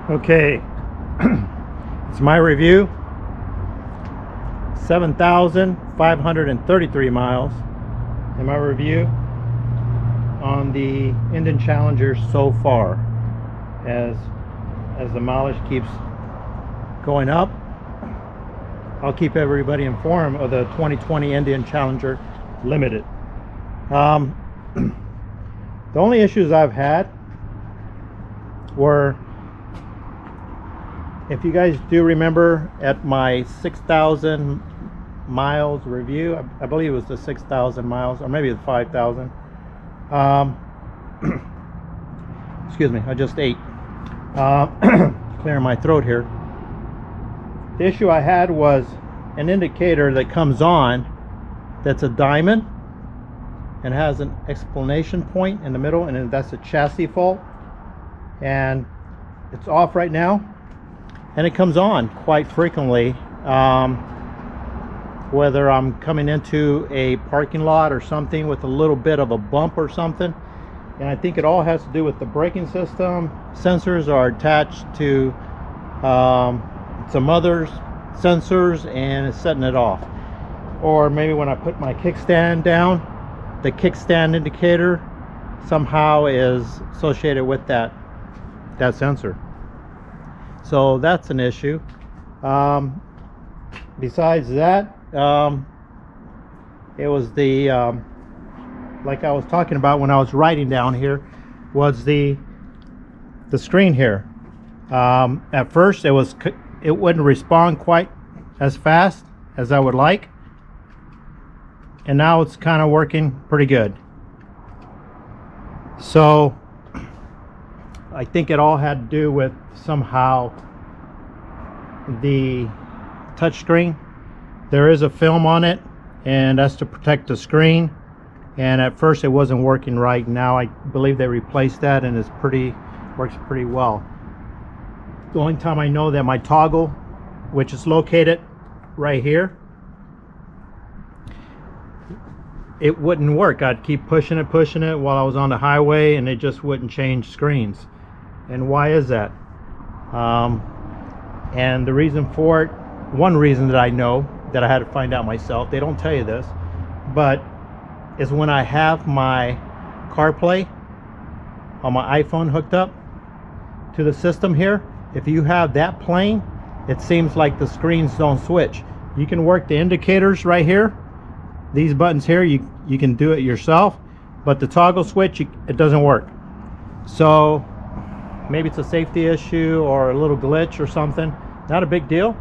Okay, it's my review. 7,533 miles in my review on the Indian Challenger so far. As the mileage keeps going up, I'll keep everybody informed of the 2020 Indian Challenger Limited. The only issues I've had were, if you guys do remember, at my 6,000 miles review, I believe it was the 6,000 miles, or maybe the 5,000. Excuse me, I just ate. Clearing my throat here. The issue I had was an indicator that comes on that's a diamond and has an exclamation point in the middle, and that's a chassis fault, and it's off right now. And it comes on quite frequently, whether I'm coming into a parking lot or something with a little bit of a bump or something. And I think it all has to do with the braking system. Sensors are attached to some other sensors, and it's setting it off. Or maybe when I put my kickstand down, the kickstand indicator somehow is associated with that sensor. So that's an issue. Besides that, it was the like I was talking about when I was writing down here, was the screen here. At first it wouldn't respond quite as fast as I would like, and now it's kind of working pretty good. So I think it all had to do with somehow the touchscreen. There is a film on it, and that's to protect the screen. And at first it wasn't working right. Now I believe they replaced that, and works pretty well. The only time I know that my toggle, which is located right here, it wouldn't work. I'd keep pushing it while I was on the highway, and it just wouldn't change screens. And why is that? And the reason for it, one reason that I know, that I had to find out myself, they don't tell you this, but is when I have my CarPlay on my iPhone hooked up to the system here, if you have that playing, it seems like the screens don't switch. You can work the indicators right here, these buttons here, you can do it yourself, but the toggle switch, it doesn't work. So maybe it's a safety issue or a little glitch or something. Not a big deal,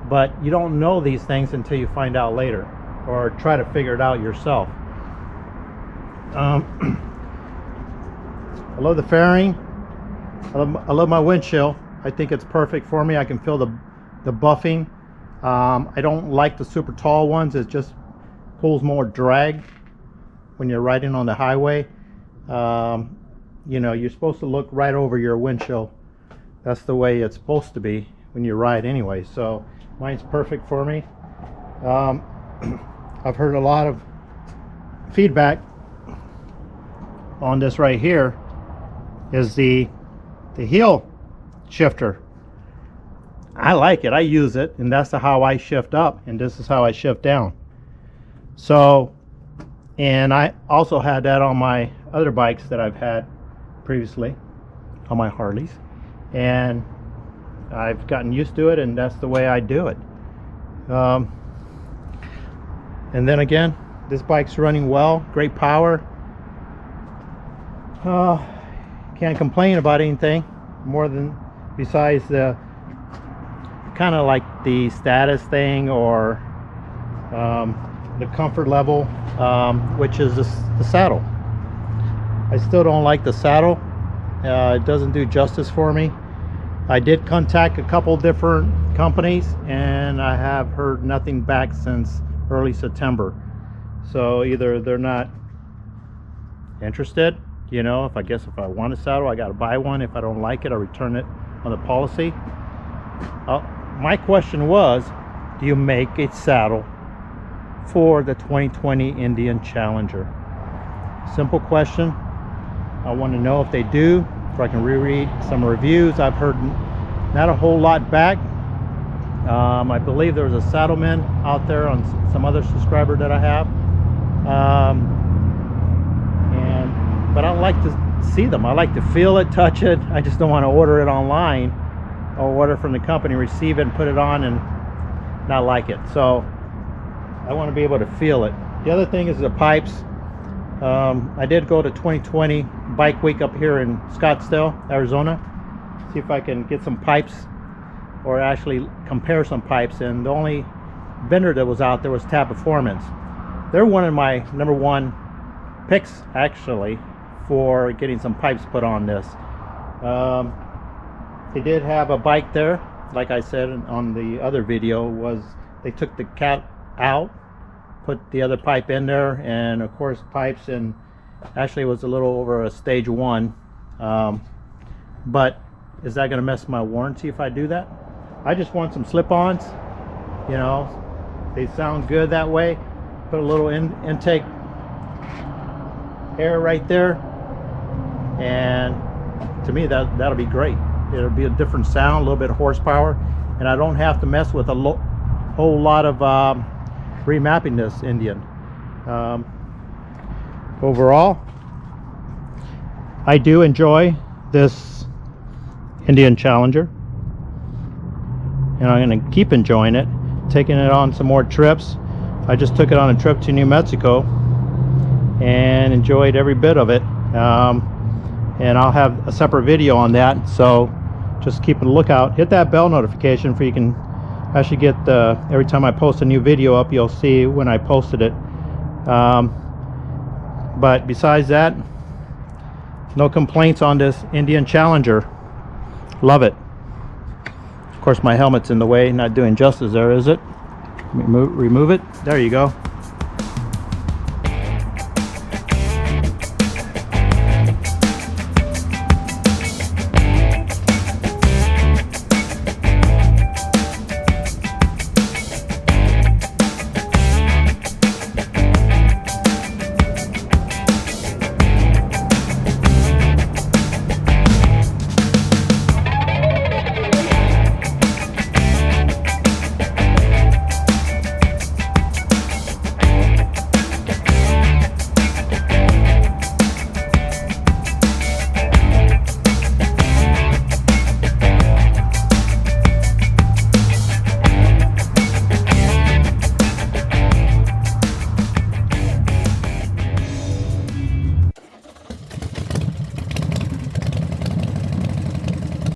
but you don't know these things until you find out later, or try to figure it out yourself. I love the fairing. I love my windshield. I think it's perfect for me. I can feel the buffing. I don't like the super tall ones. It just pulls more drag when you're riding on the highway. You know, you're supposed to look right over your windshield. That's the way it's supposed to be when you ride anyway. So mine's perfect for me. I've heard a lot of feedback on this right here, is the heel shifter. I like it. I use it, and that's how I shift up, and this is how I shift down. So, and I also had that on my other bikes that I've had previously, on my Harleys, and I've gotten used to it, and that's the way I do it. And then again, this bike's running well, great power. Can't complain about anything more than, besides the kind of like the status thing, or the comfort level, which is the saddle. I still don't like the saddle. It doesn't do justice for me. I did contact a couple different companies, and I have heard nothing back since early September. So either they're not interested, you know, if I want a saddle, I got to buy one. If I don't like it, I return it on the policy. My question was, do you make a saddle for the 2020 Indian Challenger? Simple question. I want to know if they do, if I can reread some reviews. I've heard not a whole lot back. I believe there was a Saddlemen out there on some other subscriber that I have, but I like to see them. I like to feel it, touch it. I just don't want to order it online or order from the company, receive it and put it on and not like it. So I want to be able to feel it. The other thing is the pipes. I did go to 2020 Bike Week up here in Scottsdale, Arizona. See if I can get some pipes or actually compare some pipes, and the only vendor that was out there was Tab Performance. They're one of my #1 picks actually for getting some pipes put on this. They did have a bike there, like I said on the other video, was they took the cat out, put the other pipe in there, and of course pipes, and actually it was a little over a stage 1. But is that going to mess my warranty if I do that? I just want some slip-ons, you know, they sound good that way. Put a little intake air right there, and to me that'll be great. It'll be a different sound, a little bit of horsepower, and I don't have to mess with a whole lot of remapping this Indian. Overall, I do enjoy this Indian Challenger, and I'm going to keep enjoying it, taking it on some more trips. I just took it on a trip to New Mexico and enjoyed every bit of it, and I'll have a separate video on that, so just keep a lookout. Hit that bell notification for you can actually get every time I post a new video up, you'll see when I posted it. But besides that, no complaints on this Indian Challenger. Love it. Of course my helmet's in the way, not doing justice there, is it? Remove it. There you go.